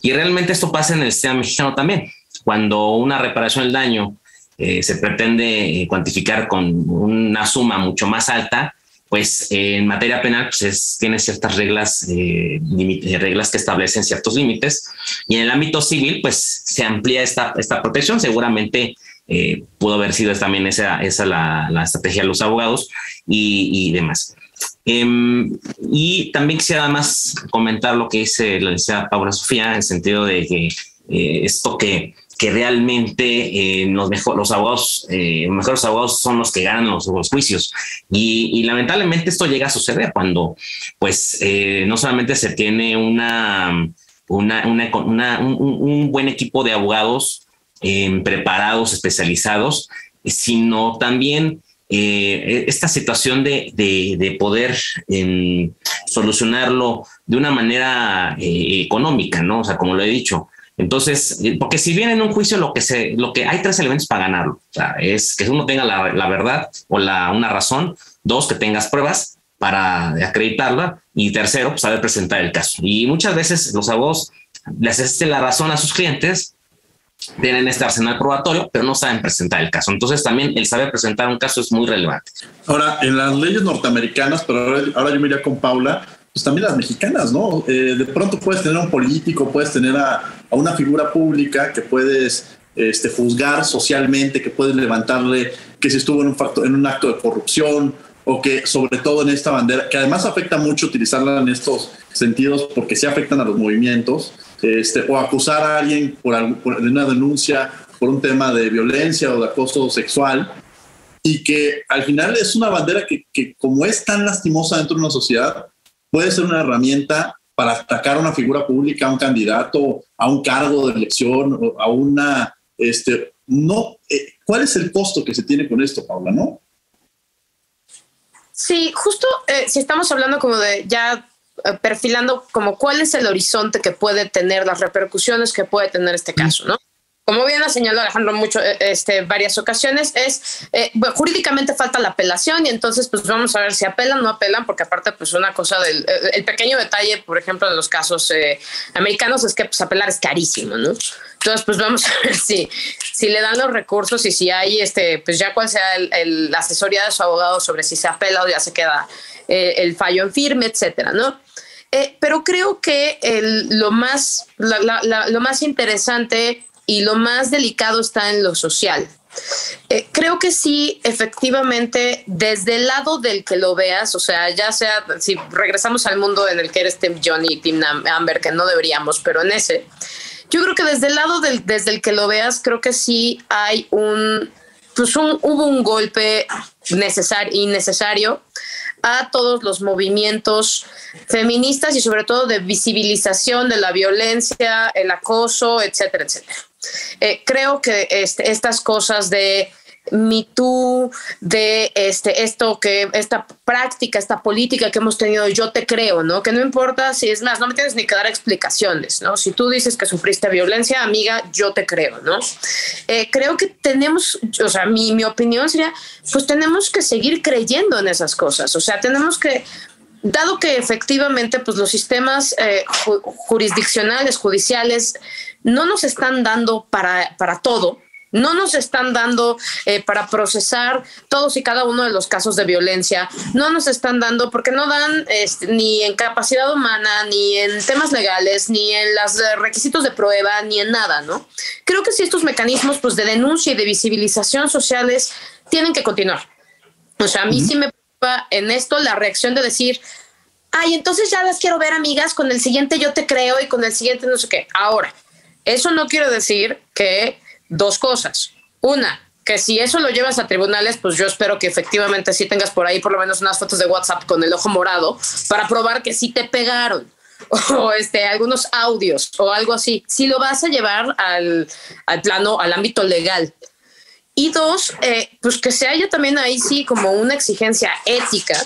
Y realmente esto pasa en el sistema mexicano también. Cuando una reparación del daño se pretende cuantificar con una suma mucho más alta, pues en materia penal pues tiene ciertas reglas, reglas que establecen ciertos límites, y en el ámbito civil pues se amplía esta protección. Seguramente pudo haber sido también esa la estrategia de los abogados y demás. Y también quisiera además comentar lo que dice la licenciada Paula Sofía, en el sentido de que esto que realmente los mejores abogados son los que ganan los juicios, y lamentablemente esto llega a suceder cuando pues no solamente se tiene un buen equipo de abogados preparados, especializados, sino también esta situación de poder solucionarlo de una manera económica, ¿no? O sea, como lo he dicho. Entonces, porque si bien en un juicio lo que hay tres elementos para ganarlo, o sea, es que uno tenga la verdad o una razón, dos, que tengas pruebas para acreditarla, y tercero, pues saber presentar el caso. Y muchas veces los abogados les asisten la razón a sus clientes, tienen este arsenal probatorio, pero no saben presentar el caso. Entonces también el saber presentar un caso es muy relevante. Ahora, en las leyes norteamericanas, pero ahora yo me iría con Paula, pues también las mexicanas, ¿no? De pronto puedes tener a un político, puedes tener a una figura pública que puedes juzgar socialmente, que puedes levantarle que si estuvo en un acto de corrupción, o que sobre todo en esta bandera, que además afecta mucho utilizarla en estos sentidos porque sí afectan a los movimientos, o acusar a alguien por una denuncia por un tema de violencia o de acoso sexual, y que al final es una bandera que como es tan lastimosa dentro de una sociedad, puede ser una herramienta para atacar a una figura pública, a un candidato, a un cargo de elección, o a una... ¿Cuál es el costo que se tiene con esto, Paula, no? Sí, justo si estamos hablando como de ya perfilando como cuál es el horizonte que puede tener, las repercusiones que puede tener este caso, ¿no? Como bien ha señalado Alejandro varias ocasiones, bueno, jurídicamente falta la apelación, y entonces pues vamos a ver si apelan o no apelan, porque aparte pues una cosa el pequeño detalle, por ejemplo, en los casos americanos es que pues apelar es carísimo, ¿no? Entonces pues vamos a ver si le dan los recursos, y si hay pues ya cuál sea la asesoría de su abogado sobre si se apela o ya se queda el fallo en firme, etcétera, ¿no? Pero creo que lo más interesante y lo más delicado está en lo social. Creo que sí, efectivamente, desde el lado del que lo veas, o sea, ya sea, si regresamos al mundo en el que eres Team Johnny y Team Amber, que no deberíamos, pero en ese, yo creo que desde el lado desde el que lo veas, creo que sí hay hubo un golpe innecesario a todos los movimientos feministas, y sobre todo de visibilización de la violencia, el acoso, etcétera, etcétera. Creo que estas cosas de Me Too, de esta práctica, esta política que hemos tenido, yo te creo, ¿no? Que no importa si es más, no me tienes ni que dar explicaciones, ¿no? Si tú dices que sufriste violencia, amiga, yo te creo, ¿no? Creo que tenemos, o sea, mi opinión sería, pues tenemos que seguir creyendo en esas cosas, o sea, tenemos que, dado que efectivamente pues los sistemas jurisdiccionales, judiciales, no nos están dando para todo, No nos están dando para procesar todos y cada uno de los casos de violencia. No nos están dando porque no dan ni en capacidad humana, ni en temas legales, ni en los requisitos de prueba, ni en nada, ¿no? Creo que sí estos mecanismos pues, de denuncia y de visibilización sociales tienen que continuar. O sea, a mí sí me preocupa en esto la reacción de decir, ay, entonces ya las quiero ver, amigas, con el siguiente yo te creo y con el siguiente no sé qué. Ahora, eso no quiere decir que dos cosas. Una, que si eso lo llevas a tribunales, pues yo espero que efectivamente sí tengas por ahí por lo menos unas fotos de WhatsApp con el ojo morado para probar que sí te pegaron. O algunos audios o algo así. Si lo vas a llevar al plano, al ámbito legal. Y dos, pues que se haya también ahí sí como una exigencia ética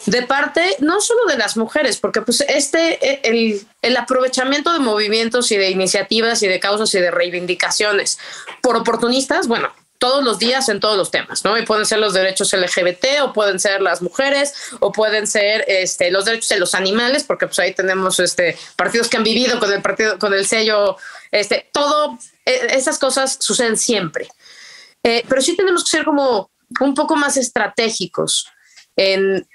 de parte no solo de las mujeres, porque pues el aprovechamiento de movimientos y de iniciativas y de causas y de reivindicaciones por oportunistas, bueno, todos los días en todos los temas, ¿no? Y pueden ser los derechos LGBT o pueden ser las mujeres o pueden ser los derechos de los animales, porque pues ahí tenemos partidos que han vivido con el sello, todo, esas cosas suceden siempre. Pero sí tenemos que ser como un poco más estratégicos en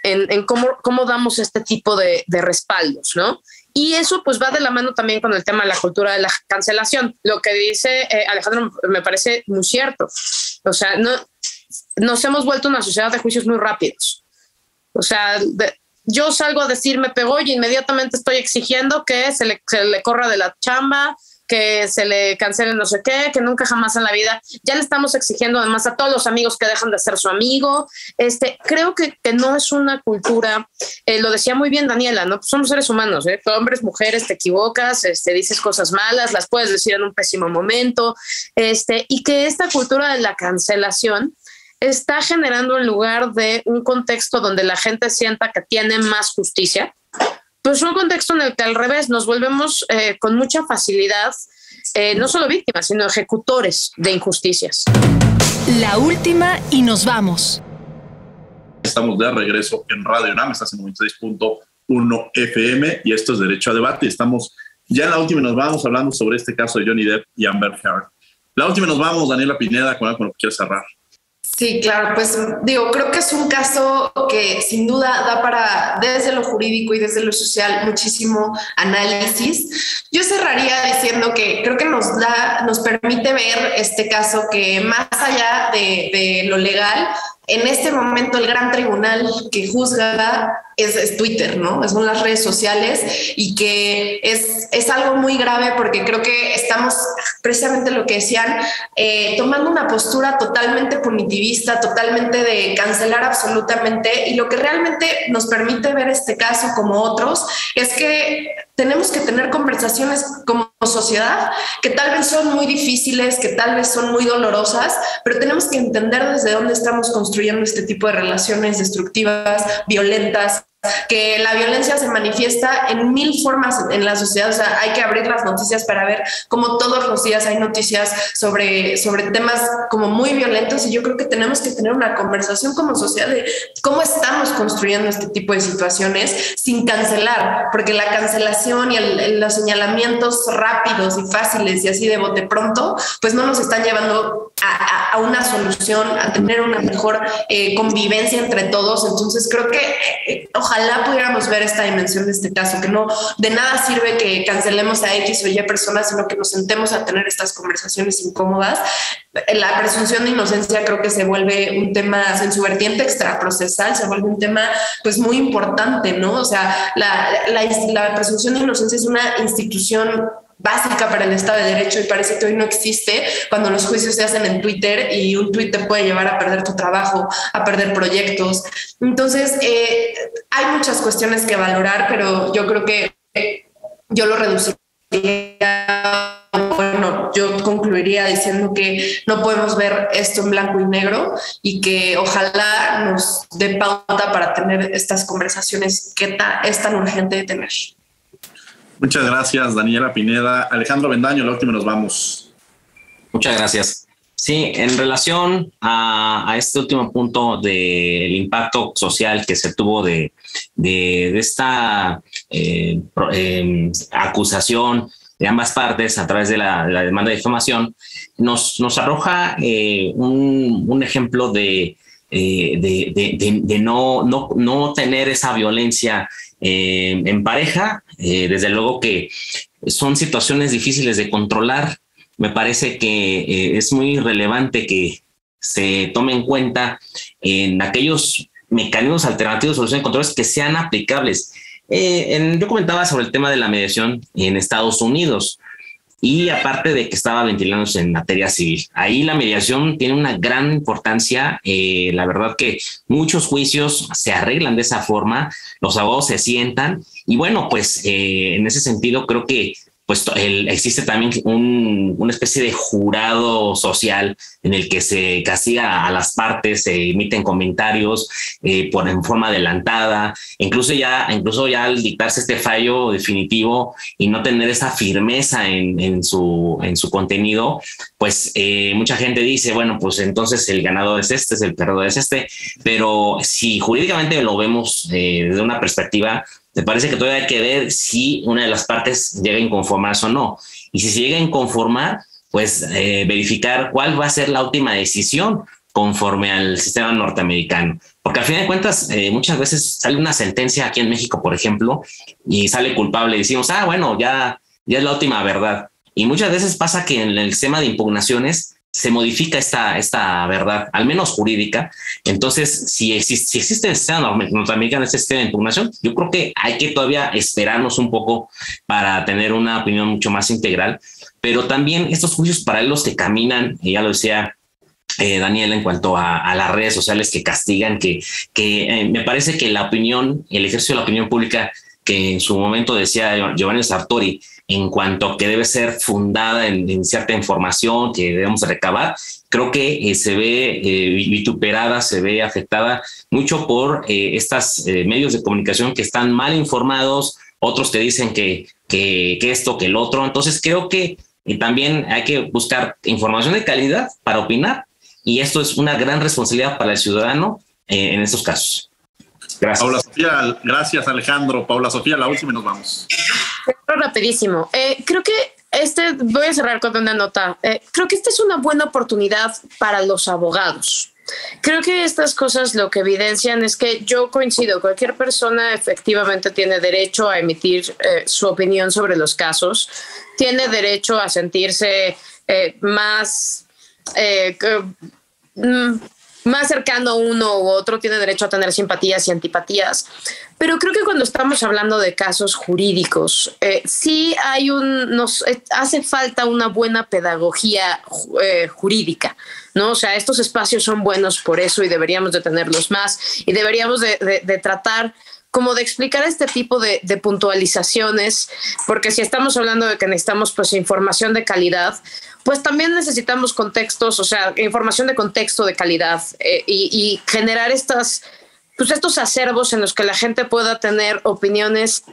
cómo damos este tipo de respaldos, ¿no? Y eso pues va de la mano también con el tema de la cultura de la cancelación. Lo que dice Alejandro me parece muy cierto. O sea, nos hemos vuelto una sociedad de juicios muy rápidos. O sea, yo salgo a decir me pegó y inmediatamente estoy exigiendo que se le corra de la chamba, que se le cancele no sé qué, que nunca jamás en la vida. Ya le estamos exigiendo además a todos los amigos que dejan de ser su amigo. Creo que no es una cultura, lo decía muy bien Daniela, ¿no? Pues somos seres humanos, hombres, mujeres, te equivocas, dices cosas malas, las puedes decir en un pésimo momento, y que esta cultura de la cancelación está generando en lugar de un contexto donde la gente sienta que tiene más justicia, pues un contexto en el que al revés nos volvemos con mucha facilidad, no solo víctimas, sino ejecutores de injusticias. La última y nos vamos. Estamos de regreso en Radio UNAM, estás en 96.1 FM y esto es Derecho a Debate. Estamos ya en la última y nos vamos hablando sobre este caso de Johnny Depp y Amber Heard. La última y nos vamos, Daniela Pineda, con lo que quieres cerrar. Sí, claro, pues creo que es un caso que sin duda da para, desde lo jurídico y desde lo social, muchísimo análisis. Yo cerraría diciendo que creo que nos permite ver este caso que más allá de lo legal, en este momento el gran tribunal que juzga es Twitter, ¿no? Son las redes sociales y que es algo muy grave porque creo que estamos, precisamente lo que decían, tomando una postura totalmente punitivista, totalmente de cancelar absolutamente, y lo que realmente nos permite ver este caso como otros es que tenemos que tener conversaciones como sociedad que tal vez son muy difíciles, que tal vez son muy dolorosas, pero tenemos que entender desde dónde estamos construyendo este tipo de relaciones destructivas, violentas, que la violencia se manifiesta en 1000 formas en la sociedad. O sea, hay que abrir las noticias para ver cómo todos los días hay noticias sobre temas como muy violentos, y yo creo que tenemos que tener una conversación como sociedad de cómo estamos construyendo este tipo de situaciones sin cancelar, porque la cancelación y los señalamientos rápidos y fáciles y así de bote pronto, pues no nos están llevando a una solución, a tener una mejor convivencia entre todos. Entonces creo que ojalá pudiéramos ver esta dimensión de este caso, que no de nada sirve que cancelemos a X o Y personas, sino que nos sentemos a tener estas conversaciones incómodas. La presunción de inocencia creo que se vuelve un tema, en su vertiente extraprocesal, se vuelve un tema pues muy importante, ¿no? O sea, la presunción de inocencia es una institución básica para el Estado de Derecho y parece que hoy no existe cuando los juicios se hacen en Twitter y un tuit te puede llevar a perder tu trabajo, a perder proyectos. Entonces, hay muchas cuestiones que valorar, pero yo creo que yo lo reduciría. Bueno, yo concluiría diciendo que no podemos ver esto en blanco y negro y que ojalá nos dé pauta para tener estas conversaciones que es tan urgente de tener. Muchas gracias, Daniela Pineda. Alejandro Bendaño, la última nos vamos. Muchas gracias. Sí, en relación a este último punto del impacto social que se tuvo de esta acusación de ambas partes a través de la demanda de difamación, nos arroja un ejemplo de no tener esa violencia en pareja. Desde luego que son situaciones difíciles de controlar. Me parece que es muy relevante que se tome en cuenta en aquellos mecanismos alternativos de solución de controles que sean aplicables. Yo comentaba sobre el tema de la mediación en Estados Unidos, y aparte de que estaba ventilándose en materia civil. Ahí la mediación tiene una gran importancia. La verdad que muchos juicios se arreglan de esa forma, los abogados se sientan y bueno, pues en ese sentido creo que pues existe también una especie de jurado social en el que se castiga a las partes, se emiten comentarios en forma adelantada, incluso ya al dictarse este fallo definitivo y no tener esa firmeza en su contenido, pues mucha gente dice, bueno, pues entonces el ganador es este, el perdedor es este, pero si jurídicamente lo vemos desde una perspectiva, me parece que todavía hay que ver si una de las partes llega a inconformarse o no. Y si se llega a inconformar, pues verificar cuál va a ser la última decisión conforme al sistema norteamericano. Porque al fin de cuentas, muchas veces sale una sentencia aquí en México, por ejemplo, y sale culpable y decimos, bueno, ya es la última verdad. Y muchas veces pasa que en el sistema de impugnaciones se modifica esta verdad, al menos jurídica. Entonces, si existe el sistema norteamericano, este sistema de impugnación, yo creo que hay que todavía esperarnos un poco para tener una opinión mucho más integral. Pero también estos juicios paralelos que caminan, y ya lo decía Daniela, en cuanto a las redes sociales que castigan, que me parece que la opinión, el ejercicio de la opinión pública, que en su momento decía Giovanni Sartori, en cuanto a que debe ser fundada en cierta información que debemos recabar, creo que se ve vituperada, se ve afectada mucho por estos medios de comunicación que están mal informados, otros que dicen que esto, que el otro. Entonces creo que también hay que buscar información de calidad para opinar, y esto es una gran responsabilidad para el ciudadano en estos casos. Gracias. Paula Sofía, gracias Alejandro. Paula Sofía, la última y nos vamos. Rapidísimo. Creo que voy a cerrar con una nota. Creo que esta es una buena oportunidad para los abogados. Creo que estas cosas lo que evidencian es que yo coincido, cualquier persona efectivamente tiene derecho a emitir su opinión sobre los casos, tiene derecho a sentirse más cercano a uno u otro, tiene derecho a tener simpatías y antipatías, pero creo que cuando estamos hablando de casos jurídicos, sí nos hace falta una buena pedagogía jurídica, ¿no? O sea, estos espacios son buenos por eso y deberíamos de tenerlos más y deberíamos de tratar como de explicar este tipo de puntualizaciones, porque si estamos hablando de que necesitamos pues información de calidad, pues también necesitamos contextos, o sea, información de contexto de calidad y generar estos acervos en los que la gente pueda tener opiniones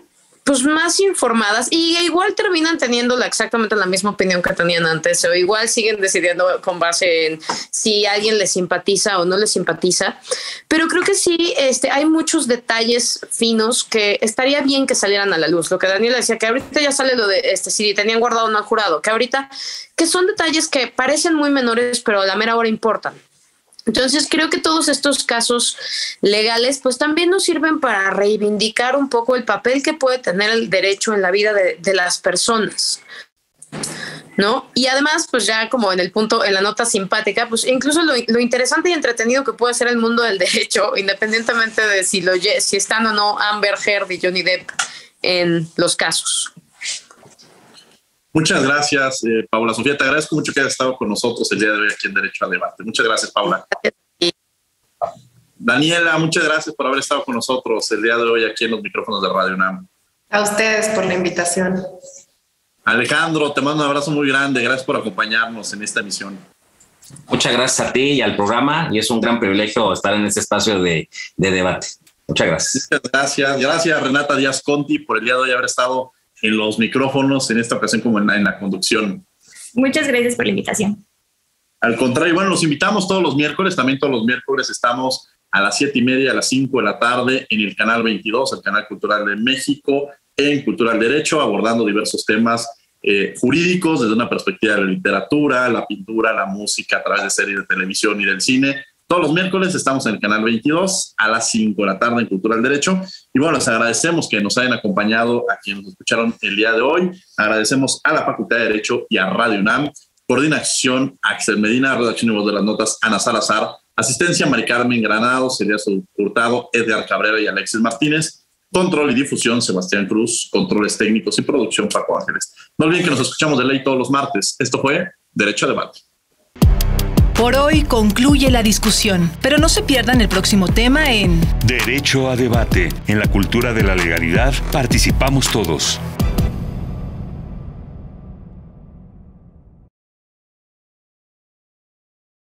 pues más informadas y igual terminan teniendo exactamente la misma opinión que tenían antes, o igual siguen decidiendo con base en si alguien les simpatiza o no les simpatiza. Pero creo que sí hay muchos detalles finos que estaría bien que salieran a la luz. Lo que Daniela decía, que ahorita ya sale lo de si tenían guardado o no al jurado, que ahorita que son detalles que parecen muy menores, pero a la mera hora importan. Entonces creo que todos estos casos legales pues también nos sirven para reivindicar un poco el papel que puede tener el derecho en la vida de las personas, ¿no? Y además pues ya como en la nota simpática, pues incluso lo interesante y entretenido que puede ser el mundo del derecho, independientemente de si están o no Amber Heard y Johnny Depp en los casos. Muchas gracias, Paula Sofía. Te agradezco mucho que hayas estado con nosotros el día de hoy aquí en Derecho al Debate. Muchas gracias, Paula. Daniela, muchas gracias por haber estado con nosotros el día de hoy aquí en los micrófonos de Radio UNAM. A ustedes por la invitación. Alejandro, te mando un abrazo muy grande. Gracias por acompañarnos en esta emisión. Muchas gracias a ti y al programa, y es un gran privilegio estar en este espacio de debate. Muchas gracias. Muchas gracias. Gracias, Renata Díaz Conti, por el día de hoy haber estado en los micrófonos, en esta ocasión como en la conducción. Muchas gracias por la invitación. Al contrario, bueno, los invitamos todos los miércoles, también todos los miércoles estamos a las 7:30, a las 5 de la tarde en el canal 22, el canal cultural de México, en Cultural Derecho, abordando diversos temas jurídicos, desde una perspectiva de la literatura, la pintura, la música, a través de series de televisión y del cine. Todos los miércoles estamos en el canal 22 a las 5 de la tarde en Cultura del Derecho. Y bueno, les agradecemos que nos hayan acompañado a quienes nos escucharon el día de hoy. Agradecemos a la Facultad de Derecho y a Radio UNAM. Coordinación, Axel Medina. Redacción y voz de las notas, Ana Salazar. Asistencia, Mari Carmen Granados, Elías Hurtado, Edgar Cabrera y Alexis Martínez. Control y difusión, Sebastián Cruz. Controles técnicos y producción, Paco Ángeles. No olviden que nos escuchamos de ley todos los martes. Esto fue Derecho a Debate. Por hoy concluye la discusión, pero no se pierdan el próximo tema en Derecho a Debate. En la cultura de la legalidad participamos todos.